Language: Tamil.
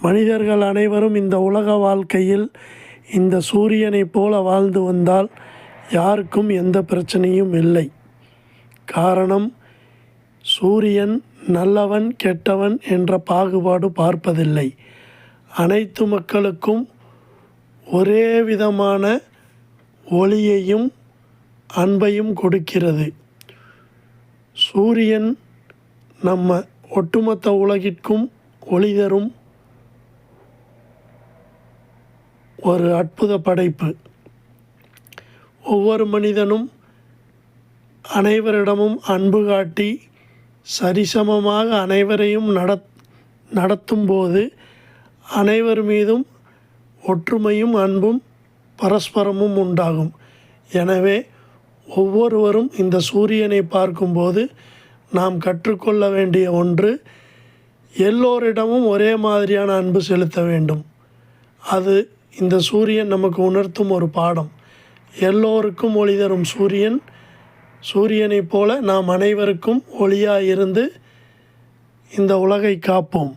மனிதர்கள் அனைவரும் இந்த உலக வாழ்க்கையில் இந்த சூரியனைப் போல வாழ்ந்து வந்தால் யாருக்கும் எந்த பிரச்சனையும் இல்லை. காரணம், சூரியன் நல்லவன் கெட்டவன் என்ற பாகுபாடு பார்ப்பதில்லை. அனைத்து மக்களுக்கும் ஒரே விதமான ஒளியையும் அன்பையும் கொடுக்கிறது. சூரியன் நம்ம ஒட்டுமொத்த உலகிற்கும் ஒளி தரும் ஒரு அற்புத படைப்பு. ஒவ்வொரு மனிதனும் அனைவரிடமும் அன்பு காட்டி சரிசமமாக அனைவரையும் நடத்தும்போது அனைவர் மீதும் ஒற்றுமையும் அன்பும் பரஸ்பரமும் உண்டாகும். எனவே ஒவ்வொருவரும் இந்த சூரியனை பார்க்கும்போது நாம் கற்றுக்கொள்ள வேண்டிய ஒன்று, எல்லோரிடமும் ஒரே மாதிரியான அன்பு செலுத்த வேண்டும். அது இந்த சூரியன் நமக்கு உணர்த்தும் ஒரு பாடம். எல்லோருக்கும் ஒளி தரும் சூரியனைப் போல நாம் அனைவருக்கும் ஒளியாக இருந்து இந்த உலகை காப்போம்.